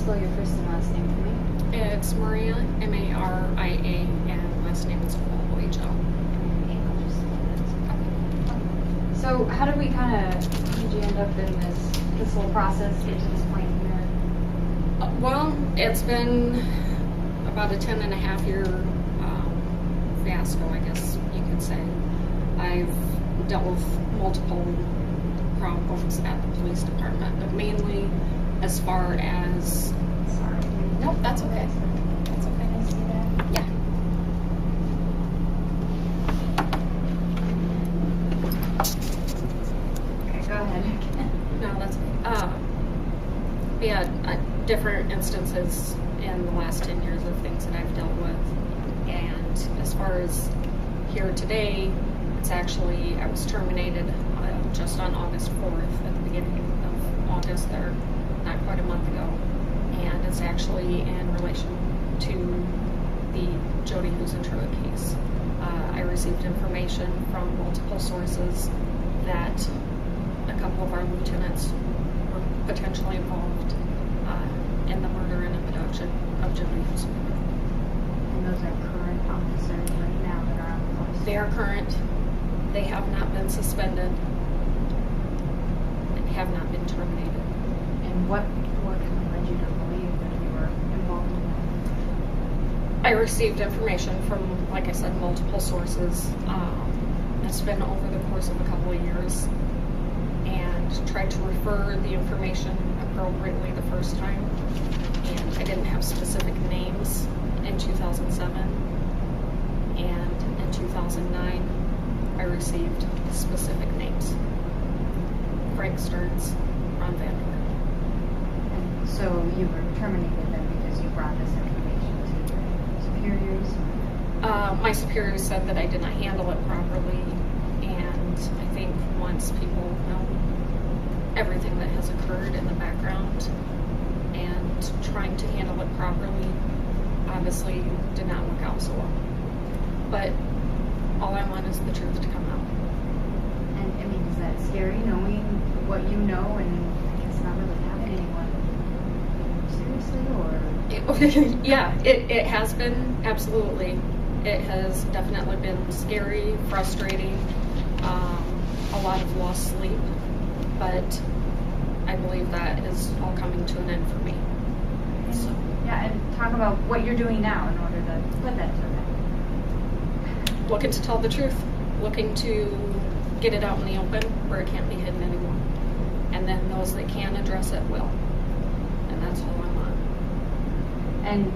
spell your first and last name for me? It's Maria, M-A-R-I-A, and last name is O-H-L. So how did you end up in this whole process, get to this point here? Well, it's been about a 10.5-year fiasco, I guess you could say. I've dealt with multiple problems at the police department, but mainly as far as... Sorry. Nope, that's okay. That's okay. Can I see that? Yeah. Okay, go ahead. No, that's okay. We had different instances in the last 10 years of things that I've dealt with. And as far as here today, it's actually, I was terminated just on August 4th, at the beginning of August there, not quite a month ago. And it's actually in relation to the Jodi Huisentruit case. I received information from multiple sources that a couple of our lieutenants were potentially involved in the murder and abduction of Jodi Huisentruit. And those are current officers right now that are on the force? They are current. They have not been suspended and have not been terminated. And what kind of led you to believe that you were involved in I received information from, like I said, multiple sources. It's been over the course of a couple of years, and tried to refer the information appropriately the first time. And I didn't have specific names in 2007, and in 2009 I received specific names. Frank Stearns, Vande Weerd. And so you were terminated then because you brought this information to your superiors? My superiors said that I did not handle it properly, and I think once people know everything that has occurred in the background and trying to handle it properly obviously did not work out so well. But all I want is the truth to come out. And I mean, is that scary knowing what you know and I guess not really having anyone seriously, or? Yeah, it has been, absolutely. It has definitely been scary, frustrating, a lot of lost sleep, but I believe that is all coming to an end for me. So. Yeah, and talk about what you're doing now in order to put that to an end. Looking to tell the truth, looking to get it out in the open where it can't be hidden anymore. And then those that can address it will. And that's all I want. And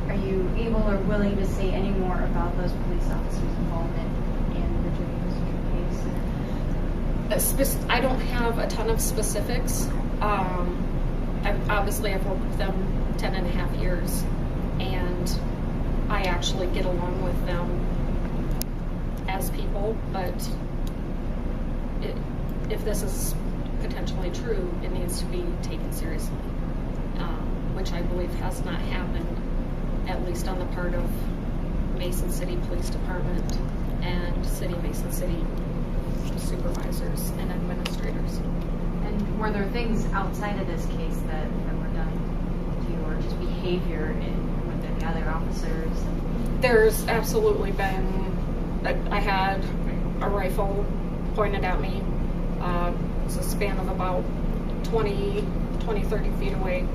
are you able or willing to say any more about those police officers' involvement in the Jodi Huisentruit case? I don't have a ton of specifics. I've worked with them 10.5 years, and I actually get along with them as people, but if this is potentially true, it needs to be taken seriously, which I believe has not happened, at least on the part of Mason City Police Department and Mason City supervisors and administrators. And were there things outside of this case that were done to you, or just behavior with the other officers? There's absolutely been. I had a rifle pointed at me. It was a span of about 20, 30 feet away.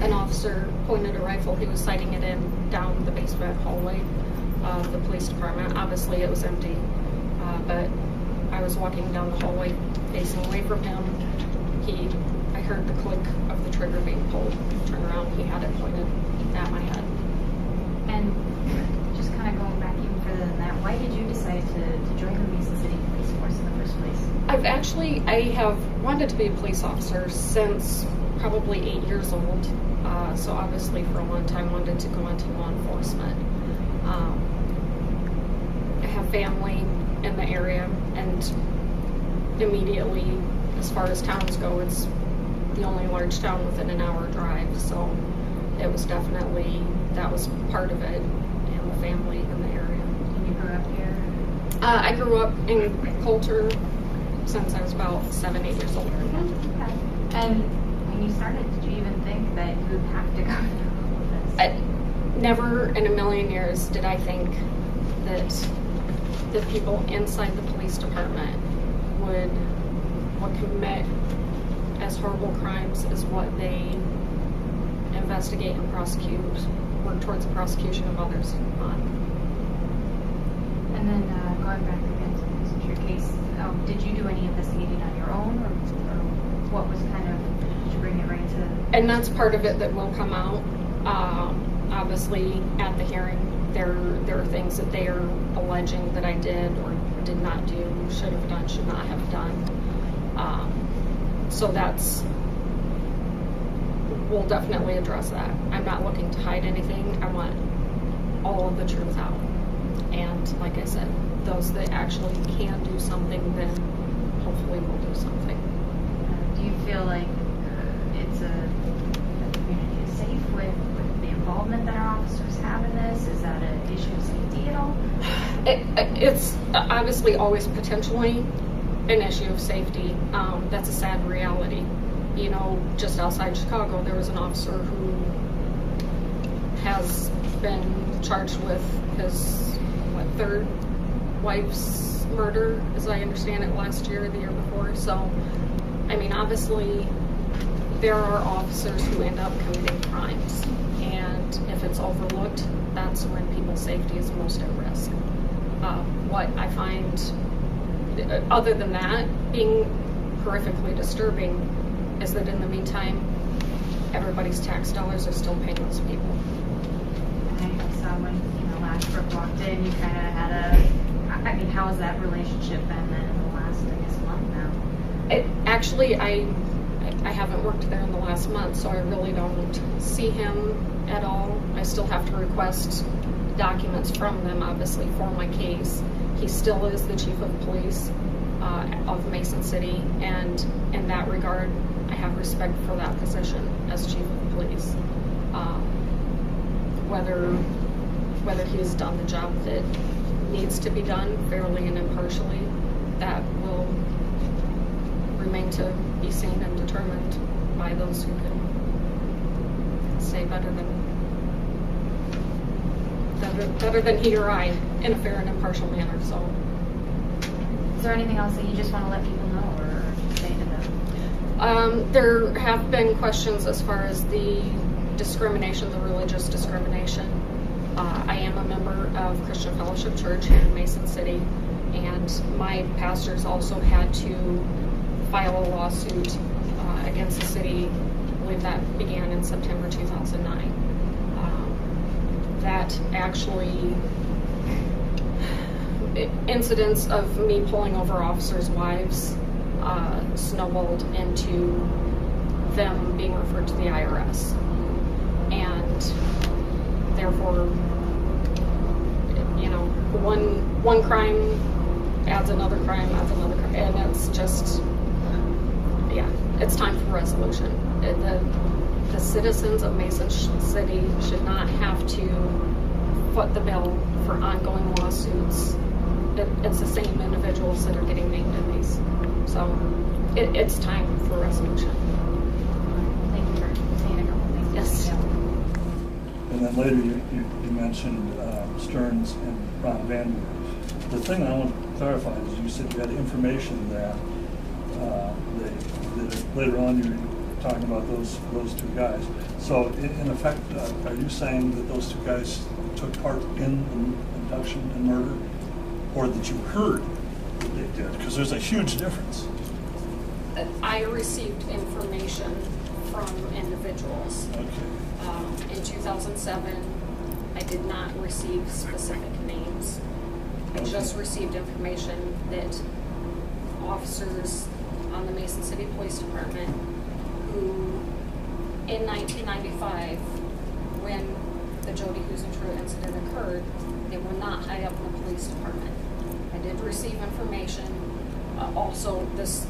An officer pointed a rifle. He was sighting it in down the basement hallway of the police department. Obviously, it was empty, but I was walking down the hallway facing away from him. I heard the click of the trigger being pulled. Turned around, he had it pointed at my head. And just kind of going back even further than that, why did you decide to join the Mason City Police Force in the first place? I have wanted to be a police officer since probably 8 years old. So obviously for a long time wanted to go into law enforcement. I have family in the area, and immediately, as far as towns go, it's the only large town within an hour drive, so it was definitely, that was part of it, and the family in the area. And you grew up here? I grew up in Coulter since I was about 7, 8 years old. Okay. And when you started, did you even think Never in a million years did I think that the people inside the police department would commit as horrible crimes as what they investigate and prosecute, work towards the prosecution of others on. And then going back again to your case, did you do any investigating on your own, or what was kind of, did you bring it right to? And that's part of it that will come out. Obviously, at the hearing, there are things that they are alleging that I did or did not do, should have done, should not have done. So we'll definitely address that. I'm not looking to hide anything. I want all of the truth out. And like I said, those that actually can do something, then hopefully will do something. Do you feel like the community is safe with the involvement that our officers have in this? Is that an issue of safety at all? It's obviously always potentially an issue of safety. That's a sad reality. You know, just outside Chicago, there was an officer who has been charged with his, third wife's murder, as I understand it, last year or the year before. So, I mean, obviously, there are officers who end up committing crimes. And if it's overlooked, that's when people's safety is most at risk. What I find, other than that, being horrifically disturbing, is that in the meantime, everybody's tax dollars are still paying those people. I saw when Lashbrook walked in, you kind of had I mean, how has that relationship been then in the last, I guess, month now? Actually, I haven't worked there in the last month, so I really don't see him at all. I still have to request documents from them, obviously, for my case. He still is the chief of police of Mason City, and in that regard, I have respect for that position as chief of police. Whether he has done the job that needs to be done fairly and impartially, that will remain to be seen and determined by those who can say better than he or I in a fair and impartial manner. So, is there anything else that you just want to let people know or say to them? There have been questions as far as the discrimination, the religious discrimination. I am a member of Christian Fellowship Church here in Mason City, and my pastors also had to file a lawsuit against the city. I believe that began in September 2009. That actually, incidents of me pulling over officers' wives snowballed into them being referred to the IRS. And therefore, one crime adds another crime, and it's just, it's time for resolution. The citizens of Mason City should not have to foot the bill for ongoing lawsuits. It's the same individuals that are getting named in these. So it's time for resolution. Thank you for saying a couple things. Yes. And then later you mentioned Stearns and Vande Weerd. The thing I want to clarify is you said you had information that later on you were talking about those two guys. So in effect, are you saying that those two guys took part in the abduction and murder, or that you heard that they did? Because there's a huge difference. I received information from individuals. Okay. In 2007, I did not receive specific names. I just received information that officers on the Mason City Police Department who, in 1995, when the Jodi Huisentruit incident occurred, they were not high up in the police department. I did receive information, also this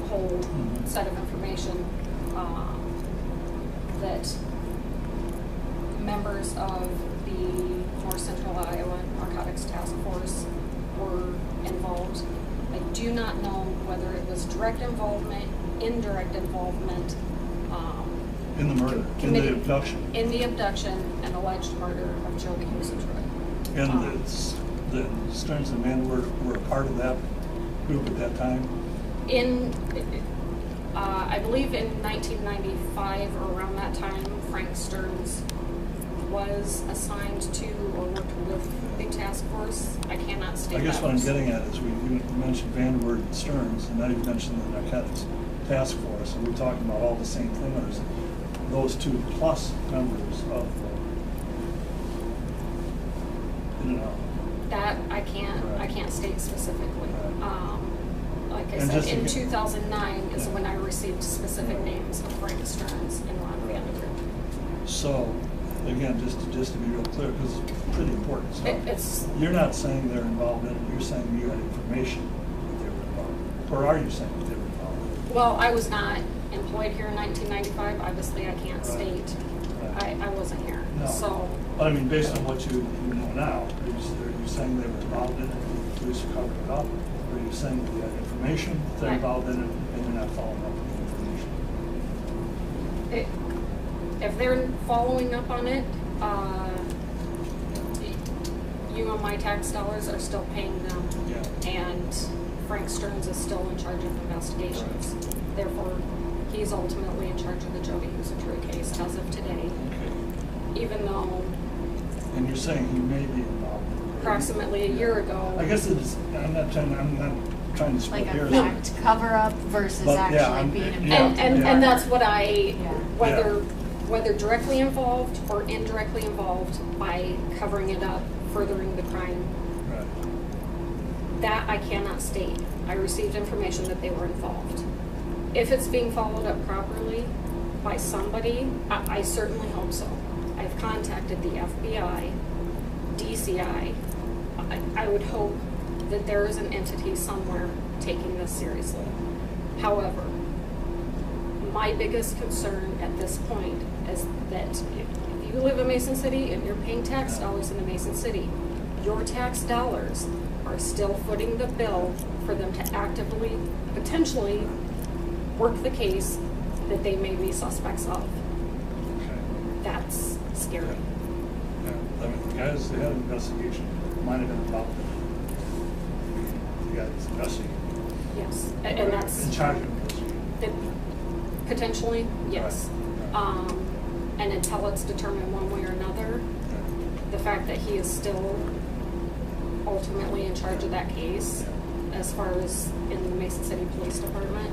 whole set of information, that members of the North Central Iowa Narcotics Task Force were involved. I do not know whether it was direct involvement, indirect involvement. In the murder, in the abduction. In the abduction and alleged murder of Jodi Huisentruit. And the Stearns and Bill were a part of that group at that time? I believe in 1995 or around that time, Frank Stearns was assigned to or worked with the task force. I cannot state that. I guess what I'm getting at is you mentioned Vande Weerd and Stearns, and now you've mentioned the narcotics task force. Are we talking about all the same thing, or is it those two plus members of That I can't state specifically. Right. Like I And said, just in to get- 2009 is Yeah. when I received specific names of Frank Stearns and Ron Vande Weerd. So, again, just to be real clear, because it's pretty important stuff. It's You're not saying they're involved in it, you're saying you had information that they were involved. Or are you saying that they were involved? well, I was not employed here in 1995. Obviously, I can't Right. state. Right. I wasn't here. No. So But I mean, based on what you know now, are you saying they were involved in it, and the police are covering it up? Or are you saying that you had information, that they're Right. involved in it, and you're not following up with the information? if they're following up on it, you and my tax dollars are still paying them. Yeah. And Frank Stearns is still in charge of investigations. Therefore, he's ultimately in charge of the Jodi Huisentruit case as of today, Okay. even though And you're saying he may be involved in it? approximately a year ago. I guess it's, I'm not trying to split Like a hairs. fact cover-up versus But, yeah, actually being yeah. involved. And that's what Yeah. whether directly involved or indirectly involved by covering it up, furthering the crime, Right. that I cannot state. I received information that they were involved. If it's being followed up properly by somebody, I certainly hope so. I've contacted the FBI, DCI. I would hope that there is an entity somewhere taking this seriously. However, my biggest concern at this point is that if you live in Mason City and you're paying tax dollars in the Mason City, your tax dollars are still footing the bill for them to actively, potentially work the case that they may be suspects of. Okay. That's scary. Yeah. I mean, the guys, they had an investigation, might have been involved in it. The guy that's investigating. Yes, and that's In charge of investigating. potentially, yes. Right. And until it's determined one way or another, Yeah. the fact that he is still ultimately in charge of that case, as far as in the Mason City Police Department.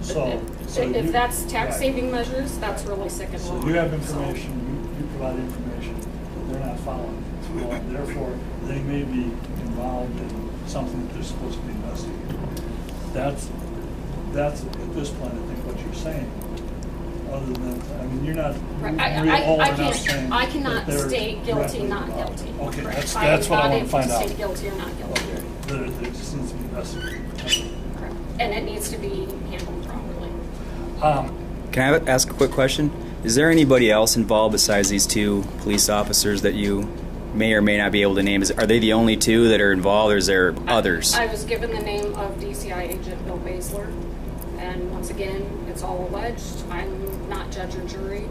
So If you- that's tax right. saving measures, that's really sick and wrong. So you have So- information, you provide information that they're not following through on, therefore they may be involved in something that they're supposed to be investigating. That's at this point, I think what you're saying. Other than, I mean, you're not, Right. I cannot state guilty, directly not involved. guilty. Okay, Correct. that's what I want to am find not out. able to state guilty or not guilty. Okay, there just needs to be investigated. Okay. Correct. And it needs to be handled properly. Can I ask a quick question? Is there anybody else involved besides these two police officers that you may or may not be able to name? Are they the only two that are involved, or is there others? I was given the name of DCI agent Bill Basler, and once again, it's all alleged. I'm not judge or jury,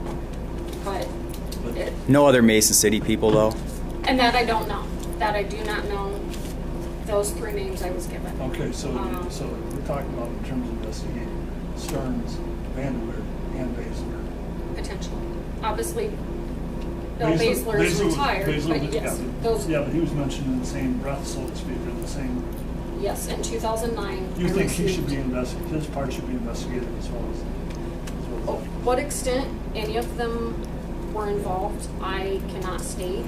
but No other Mason City people, though? and that I don't know. That I do not know. Those three names I was given. Okay, so we're talking about in terms of investigating Stearns, Vande Weerd, and Basler. Potentially. Obviously, Bill Basler is retired, but yes, those, Yeah, but he was mentioned in the same breath, so to speak, or the same. yes, in 2009. You I think he received- should be investigated? His part should be investigated as well as. Oh, what extent any of them were involved, I cannot state.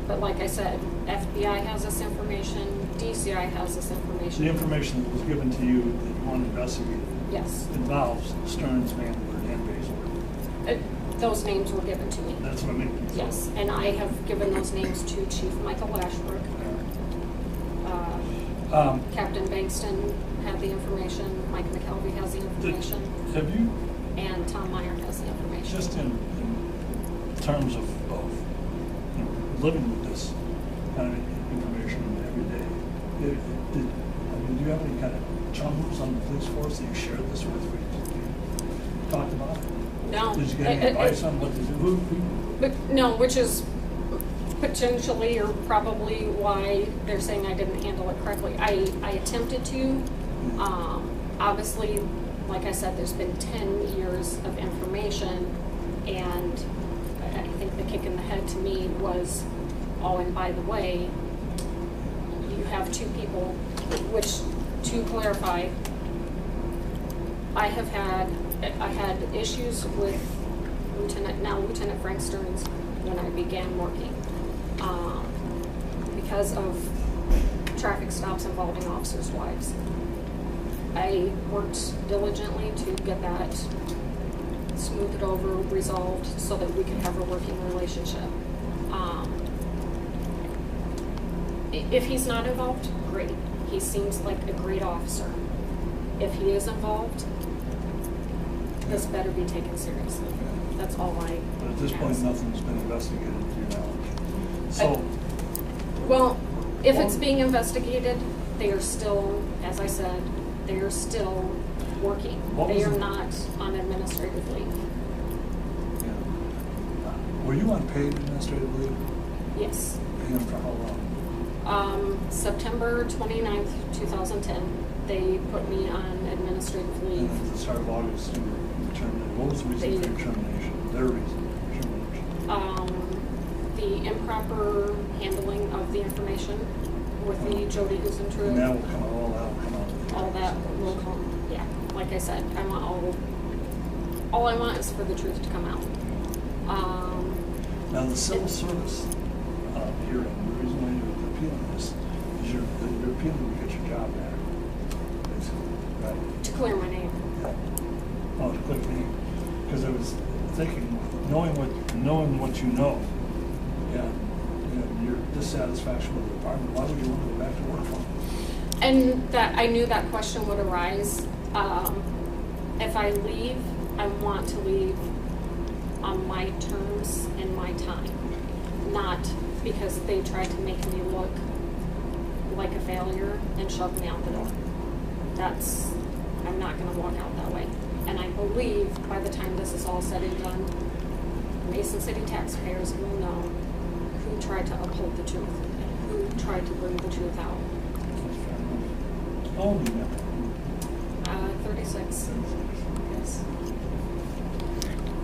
But like I said, FBI has this information, DCI has this information. The information that was given to you that you want investigated Yes. involves Stearns, Vande Weerd, and Basler. Those names were given to me. That's what I mean. Yes, and I have given those names to Chief Michael Ashbrook. Captain Bankston had the information, Mike McKelvey has the information, Have you, and Tom Meyer has the information. just in terms of living with this kind of information every day, do you have any kind of chums on the police force that you share this with? talked about? No. Did you get any advice on what to do? But no, which is potentially or probably why they're saying I didn't handle it correctly. I attempted to. Obviously, like I said, there's been 10 years of information, and I think the kick in the head to me was, oh, and by the way, you have two people, which, to clarify, I had issues with Lieutenant Frank Stearns when I began working because of traffic stops involving officers' wives. I worked diligently to get that smoothed over, resolved, so that we could have a working relationship. If he's not involved, great. He seems like a great officer. If he is involved, this better be taken seriously. That's all I But at this point, ask. nothing's been investigated to your knowledge. So, Well, if it's being investigated, they are still, as I said, they are still working. What They was are the- not on administrative leave. were you on paid administrative leave? Yes. And for how long? September 29th, 2010, they put me on administrative leave. And at the start of August, you were terminated. What was the reason for your termination? Their reason for termination? The improper handling of the information with the Jodi Huisentruit. And that will come out. All that will come, yeah. Like I said, I want all I want is for the truth to come out. Now, the civil service hearing, the reason why you're appealing this is you're appealing to get your job back, basically, right? To clear my name. Yeah. Oh, to click me, because I was thinking, knowing what you know, and your dissatisfaction with the department, why would you want to go back to work for them? And that I knew that question would arise. If I leave, I want to leave on my terms and my time, not because they tried to make me look like a failure and shove me out the door. I'm not going to walk out that way. And I believe by the time this is all said and done, Mason City taxpayers will know who tried to uphold the truth, who tried to bring the truth out. How old are you now? 36. Yes.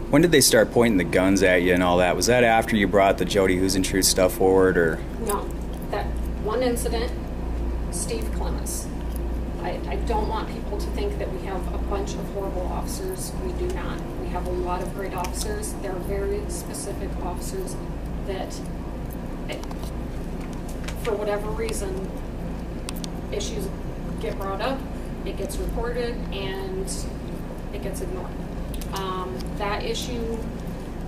When did they start pointing the guns at you and all that? Was that after you brought the Jodi Huisentruit stuff forward, or? No, that one incident, Steve Clemens. I don't want people to think that we have a bunch of horrible officers. We do not. We have a lot of great officers. There are very specific officers that, for whatever reason, issues get brought up, it gets reported, and it gets ignored. That issue,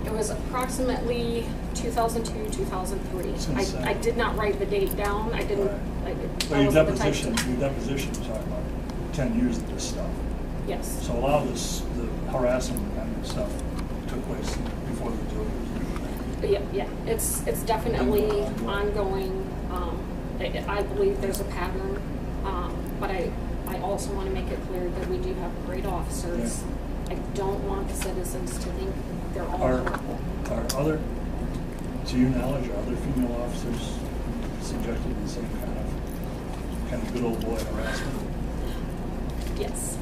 it was approximately 2002, 2003. I did not write the date down. I didn't. Well, your deposition was talking about 10 years of this stuff. Yes. So a lot of this, the harassment kind of stuff took place before the Jodi. Yeah. It's definitely ongoing. I believe there's a pattern, but I also want to make it clear that we do have great officers. I don't want the citizens to think they're all horrible. Are other, to your knowledge, are other female officers subjected to the same kind of good old boy harassment? Yes.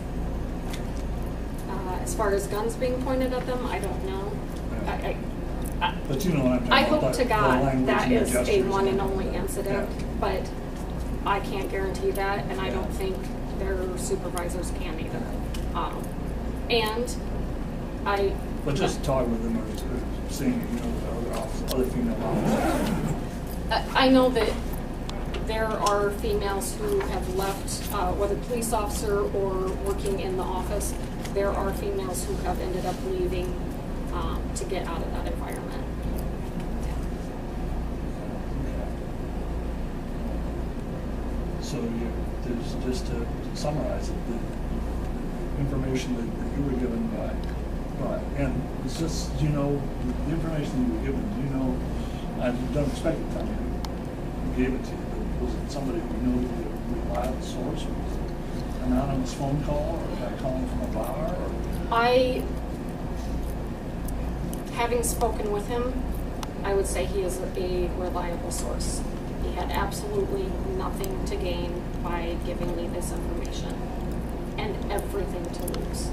As far as guns being pointed at them, I don't know. Yeah. But you know what I'm talking I about. hope to the God language that and the is a gestures one and and- only incident, Yeah. but I can't guarantee that, and I Yeah. don't think their supervisors can either. And I. But just talking with them or seeing, other female officers. I know that there are females who have left, whether police officer or working in the office, there are females who have ended up leaving to get out of that environment. So there's, just to summarize it, the information that you were given by, and it's just, the information you were given, I don't expect to tell me who gave it to you, but was it somebody who knew the reliable source, or was it an anonymous phone call, or a guy calling from a bar, or? having spoken with him, I would say he is a reliable source. He had absolutely nothing to gain by giving me this information, and everything to lose.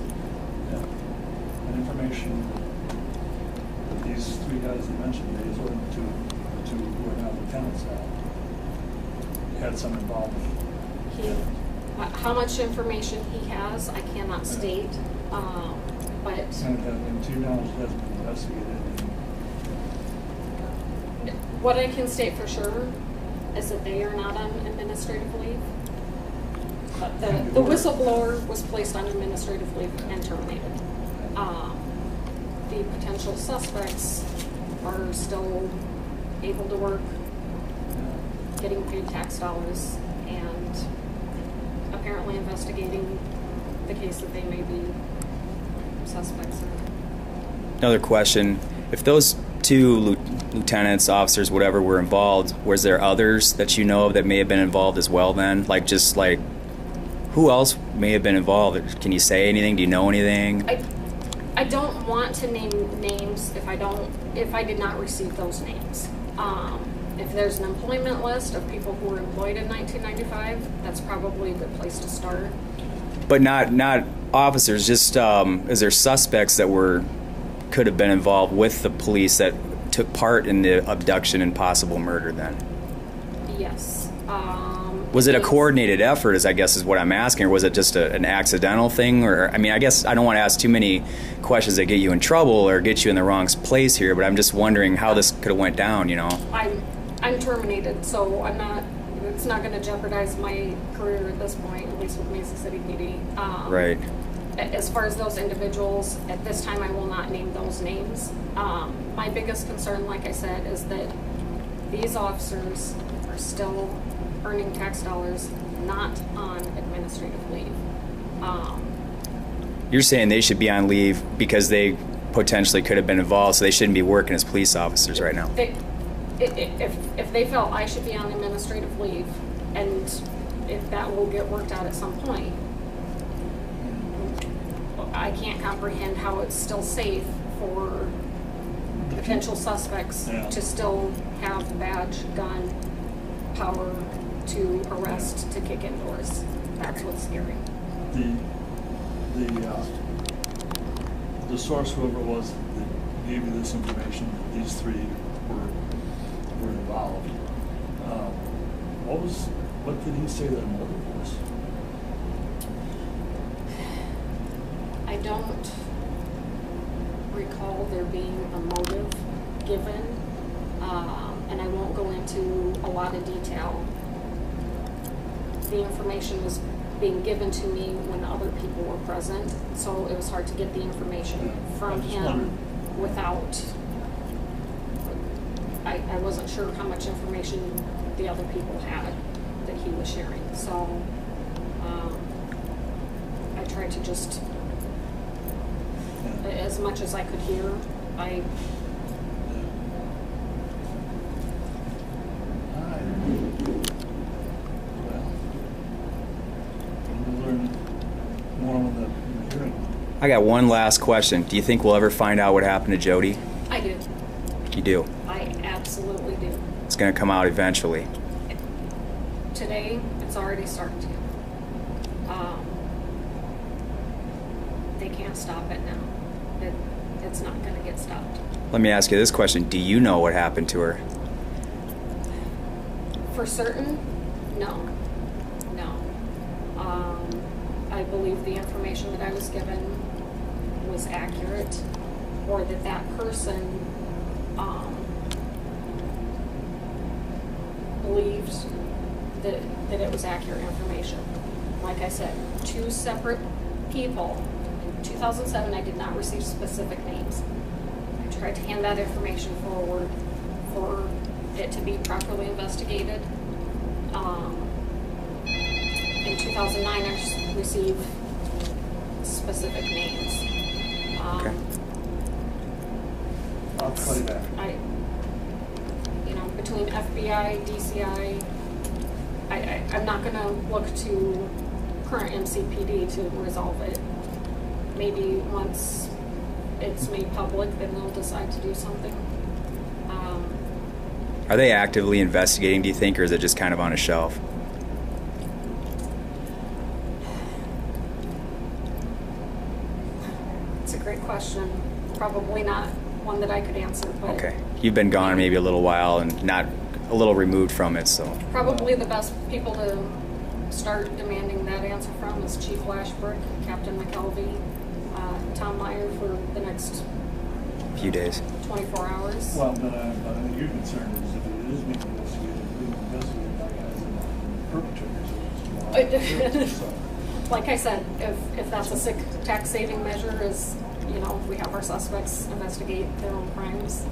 Yeah. And information that these three guys you mentioned, they sort of to who are now lieutenants had some involvement. How much information he has, I cannot state, but And to your knowledge, it hasn't been investigated. what I can state for sure is that they are not on administrative leave. But the whistleblower was placed on administrative leave and terminated. The potential suspects are still able to work, getting paid tax dollars, and apparently investigating the case that they may be suspects in. Another question: if those two lieutenants, officers, whatever, were involved, was there others that you know of that may have been involved as well? Then, like, who else may have been involved? Can you say anything? Do you know anything? I don't want to name names if I did not receive those names. If there's an employment list of people who were employed in 1995, that's probably a good place to start. But not officers. Just is there suspects that could have been involved with the police that took part in the abduction and possible murder? Then, yes. Was it a coordinated effort? I guess is what I'm asking, or was it just an accidental thing? Or I mean, I guess I don't want to ask too many questions that get you in trouble or get you in the wrong place here. But I'm just wondering how this could have went down. You know. I'm terminated, so I'm not. It's not going to jeopardize my career at this point, at least with Mesa City PD. Right. As far as those individuals, at this time I will not name those names. My biggest concern, like I said, is that these officers are still earning tax dollars, not on administrative leave. You're saying they should be on leave because they potentially could have been involved, so they shouldn't be working as police officers right now. If they felt I should be on administrative leave, and if that will get worked out at some point, I can't comprehend how it's still safe for potential suspects to still have the badge, gun, power to arrest, to kick indoors. That's what's scary. The source, whoever it was that gave you this information, these three were involved. What did he say their motive was? I don't recall there being a motive given, and I won't go into a lot of detail. The information was being given to me when other people were present, so it was hard to get the information from him without. I wasn't sure how much information the other people had that he was sharing, so I tried to just, as much as I could hear, I got one last question. Do you think we'll ever find out what happened to Jodi? I do. You do? I absolutely do. It's going to come out eventually. Today, it's already started to. They can't stop it now. It's not going to get stopped. Let me ask you this question. Do you know what happened to her? For certain, no. No. I believe the information that I was given was accurate, or that person believed that it was accurate information. Like I said, two separate people. In 2007, I did not receive specific names. I tried to hand that information forward for it to be properly investigated. In 2009, I received specific names. Okay. I'll call you back. Between FBI, DCI, I'm not going to look to current MCPD to resolve it. Maybe once it's made public, then they'll decide to do something. Are they actively investigating, do you think, or is it just kind of on a shelf? It's a great question. Probably not one that I could answer, but Okay. You've been gone maybe a little while and not a little removed from it, so. probably the best people to start demanding that answer from is Chief Lashbrook, Captain McKelvey, Tom Meyer for the next Few days. 24 hours. Well, but I think your concern is if it is being investigated by guys that are perpetrators. So, Like I said, if that's a tax saving measure, is, we have our suspects investigate their own crimes.